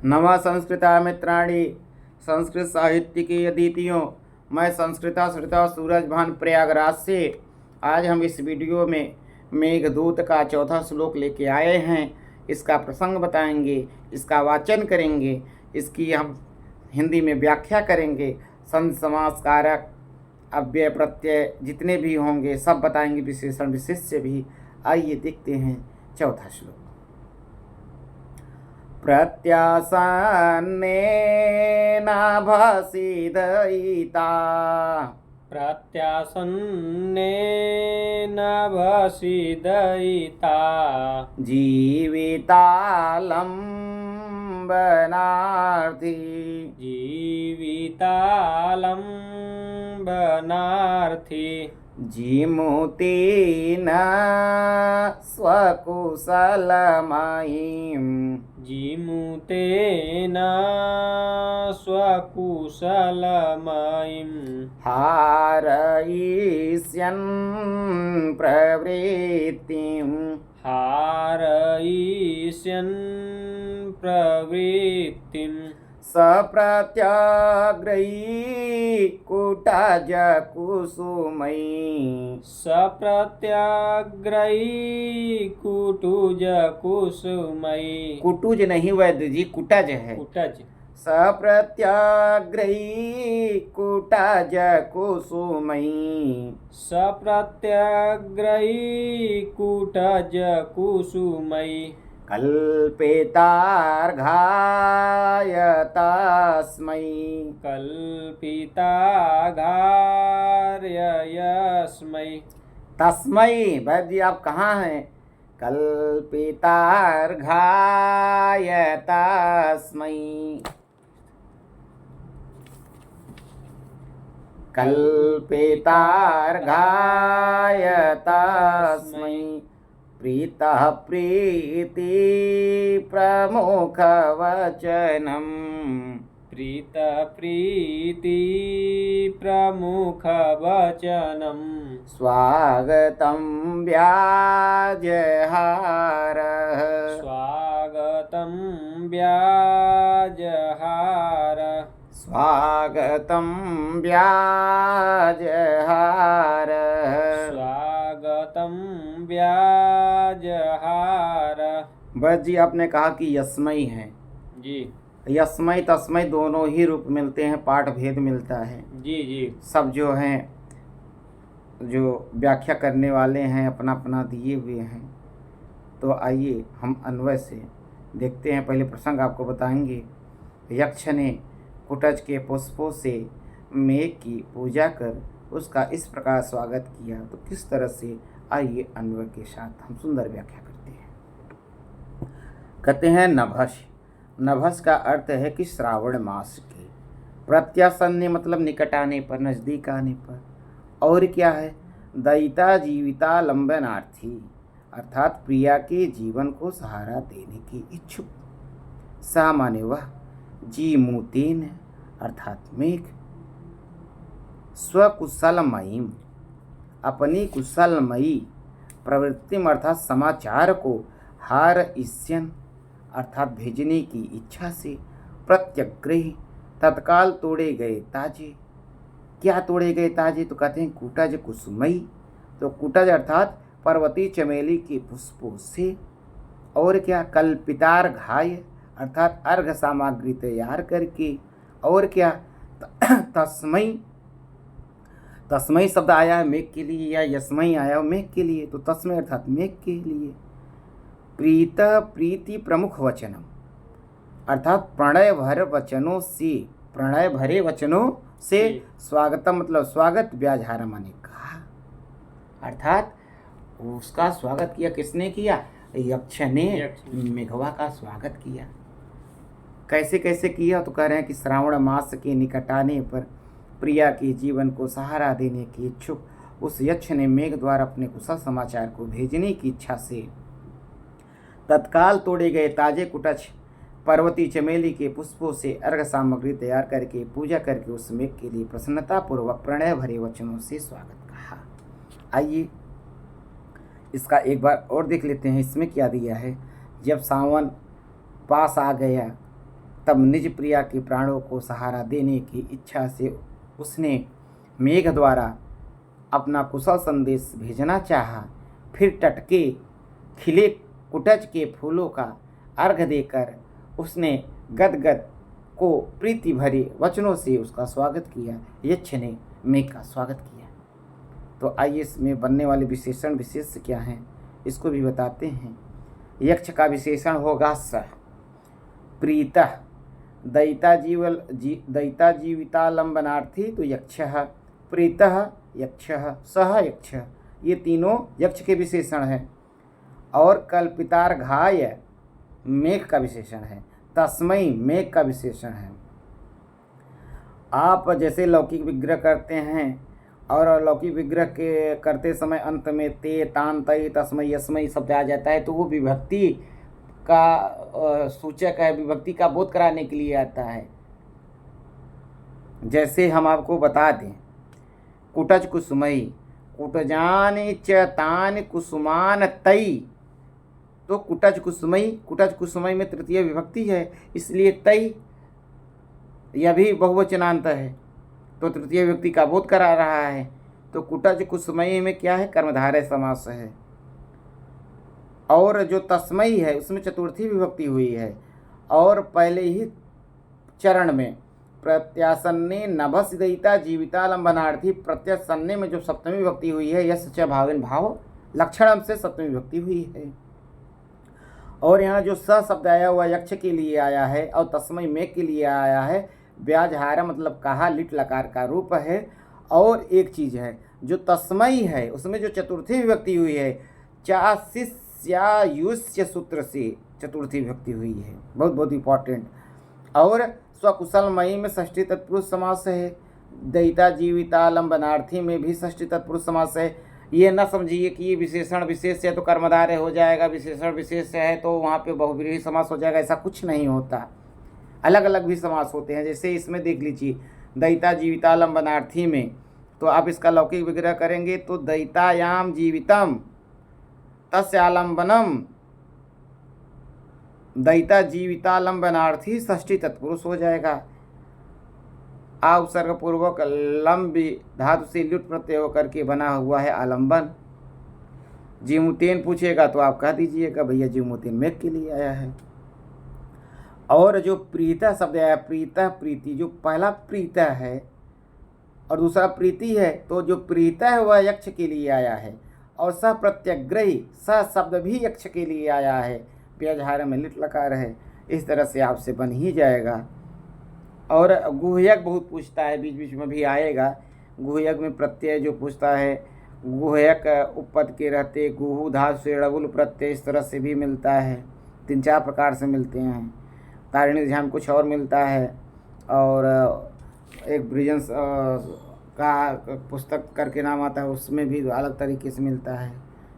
नमः संस्कृता मित्राणि, संस्कृत साहित्य के अदितियों। मैं संस्कृता श्रुता सूरजभान प्रयागराज से। आज हम इस वीडियो में मेघदूत का चौथा श्लोक लेके आए हैं। इसका प्रसंग बताएंगे, इसका वाचन करेंगे, इसकी हम हिंदी में व्याख्या करेंगे। संध समास कारक अव्यय प्रत्यय जितने भी होंगे सब बताएंगे, विशेषण विशेष्य भी। आइए देखते हैं चौथा श्लोक। प्रत्यासन्नेनाभसीदयिता प्रत्यासन्नेन भसीदयिता जीवितालम्बनार्थी जीवितालम्बनार्थी जीमुतेन स्वकुशलमयीं जीमुतेन स्वकुशलमयीं हारयिष्यन् प्रवृत्तिं हारयिष्यन् प्रवृत्तिं सप्रत्यग्रयी कुटजकुसुमयी सप्रत्याग्रयी कुटुजकुसुमयी कुटुज नहीं वैद्य जी, कुटज है। कुटज सप्रत्यग्रयी कुटजकुसुमयी सप्रत्याग्रयी कुटजकुसुमयी कल्पितार्घाय तस्मै कल्पिताघार्ययस्मै तस्मै। वैद्य जी आप कहाँ हैं? कल्पितार्घाय तस्मै कल्पितार्घाय तस्मै प्रीतः प्रीति प्रमुखवचनं प्रीति प्रमुखवचनं स्वागतं व्याजहारः स्वागतं व्याजहारः स्वागतं व्याजहारः स्वागतं व्याजहारः। बस जी आपने कहा कि यस्मई है जी यस्मई तस्मई दोनों ही रूप मिलते हैं, पाठ भेद मिलता है। जी जी सब जो हैं जो व्याख्या करने वाले हैं अपना अपना दिए हुए हैं। तो आइए हम अन्वय से देखते हैं। पहले प्रसंग आपको बताएंगे। यक्ष ने कुटज के पुष्पों से मेघ की पूजा कर उसका इस प्रकार स्वागत किया। तो किस तरह से, आइए अन्वय के साथ हम सुंदर व्याख्या करते हैं। कहते हैं नभस। नभस का अर्थ है कि श्रावण मास के। प्रत्यासन्ने मतलब निकट आने पर, नजदीक आने पर। और क्या है? दयिता जीविता लंबनार्थी अर्थात प्रिया के जीवन को सहारा देने के इच्छुक। सा माने वह, जीमूतेन अर्थात मेघ, स्वकुशलमयीं अपनी कुशलमयी, प्रवृत्तिम अर्थात समाचार को, हारयिष्यन् अर्थात भेजने की इच्छा से, प्रत्यग्रही तत्काल तोड़े गए ताजे। क्या तोड़े गए ताजे? तो कहते हैं कुटज कुसुमई। तो कुटज अर्थात पर्वती चमेली के पुष्पों से। और क्या? कल्पितार्घाय अर्थात अर्घ सामग्री तैयार करके। और क्या? तस्मई, तस्मई शब्द आया है मेघ के लिए, या यस्मई आया है मेघ के लिए। तो तस्मय अर्थात मेघ के लिए। प्रीति प्रमुख वचनम अर्थात प्रणय भर वचनों से, प्रणय भरे वचनों से स्वागतम मतलब स्वागत, व्याजहार माने कहा अर्थात उसका स्वागत किया। किसने किया? यक्ष ने मेघवा का स्वागत किया। कैसे कैसे किया? तो कह रहे हैं कि श्रावण मास के निकट आने पर प्रिया के जीवन को सहारा देने के इच्छुक उस यक्ष ने मेघ द्वारा अपने कुशल समाचार को भेजने की इच्छा से तत्काल तोड़े गए ताजे कुटज पर्वती चमेली के पुष्पों से अर्घ सामग्री तैयार करके पूजा करके उस मेघ के लिए प्रसन्नता पूर्वक प्रणय भरे वचनों से स्वागत कहा। आइए इसका एक बार और देख लेते हैं। इसमें क्या दिया है? जब सावन पास आ गया तब निज प्रिया के प्राणों को सहारा देने की इच्छा से उसने मेघ द्वारा अपना कुशल संदेश भेजना चाहा। फिर टटके खिले कुटज के फूलों का अर्घ देकर उसने गदगद को प्रीति भरे वचनों से उसका स्वागत किया। यक्ष ने मेघ का स्वागत किया। तो आइए इसमें बनने वाले विशेषण विशेष क्या हैं इसको भी बताते हैं। यक्ष का विशेषण होगा स। प्रीतः दैता जीवितालंबनार्थी तो यक्षः, प्रीतः यक्षः, सह यक्ष, ये तीनों यक्ष के विशेषण हैं। और कल्पितार्घाय मेघ का विशेषण है। तस्मै मेघ का विशेषण है। आप जैसे लौकिक विग्रह करते हैं और लौकिक विग्रह के करते समय अंत में ते तान तय तस्मै यस्मै शब्द आ जाता है तो वो विभक्ति का सूचक है, विभक्ति का बोध कराने के लिए आता है। जैसे हम आपको बता दें, कुटज कुसुमई, कुटजानि च तानि कुसुमान तई, तो कुटज कुसुमई में तृतीय विभक्ति है, इसलिए तई यह भी बहुवचनांत है तो तृतीय विभक्ति का बोध करा रहा है। तो कुटज कुसुमई में क्या है, कर्मधारय समास है। और जो तस्मई है उसमें चतुर्थी विभक्ति हुई है। और पहले ही चरण में प्रत्यासन्ने नभसिदयिता जीवितालंबनार्थी, प्रत्यासन्ने में जो सप्तमी विभक्ति हुई है यश च भाविन भाव लक्षणम से सप्तमी विभक्ति हुई है। और यहाँ जो स शब्द आया हुआ यक्ष के लिए आया है और तस्मै मेघ के लिए आया है। व्याजहार मतलब कहा, लिट लकार का रूप है। और एक चीज़ है जो तस्मै है उसमें जो चतुर्थी विभक्ति हुई है, चाशिष्यायुष्य सूत्र से चतुर्थी विभक्ति हुई है, बहुत बहुत इंपॉर्टेंट। और स्वकुशलमयी में षष्ठी तत्पुरुष समास है। दैता जीवितालंबनार्थी में भी षष्ठी तत्पुरुष समास है। ये न समझिए कि ये विशेषण विशेष है तो कर्मधारय हो जाएगा, विशेषण विशेष है तो वहाँ पे बहुव्रीहि समास हो जाएगा, ऐसा कुछ नहीं होता। अलग अलग भी समास होते हैं। जैसे इसमें देख लीजिए दैता जीवितालंबनार्थी में, तो आप इसका लौकिक विग्रह करेंगे तो दैतायाम जीवितम तस्यालंबनम, दैता जीवितालंबनार्थी षष्ठी तत्पुरुष हो जाएगा। आ उपसर्ग पूर्वक लंब धातु से लुट प्रत्यय होकर के बना हुआ है आलंबन। जीमुतेन पूछेगा तो आप कह दीजिएगा भैया जीमुतेन मेघ के लिए आया है। और जो प्रीता शब्द आया, प्रीता प्रीति, जो पहला प्रीता है और दूसरा प्रीति है, तो जो प्रीता है वह यक्ष के लिए आया है। और स प्रत्यग्रही स शब्द भी यक्ष के लिए आया है। व्यवहार में लिट लकार है। इस तरह से आपसे बन ही जाएगा। और गुह्यक बहुत पूछता है, बीच बीच में भी आएगा। गुह्यक में प्रत्यय जो पूछता है, गुह्यक उपपद के रहते गुहु धातु से ड़बुल प्रत्यय इस तरह से भी मिलता है। 3-4 प्रकार से मिलते हैं। तारिणी ध्यान कुछ और मिलता है। और एक ब्रिजंस का पुस्तक करके नाम आता है, उसमें भी अलग तरीके से मिलता है।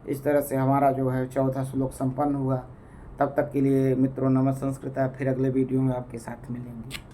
इस तरह से हमारा जो है 4था श्लोक संपन्न हुआ। तब तक के लिए मित्रों नमः संस्कृता। फिर अगले वीडियो में आपके साथ मिलेंगे।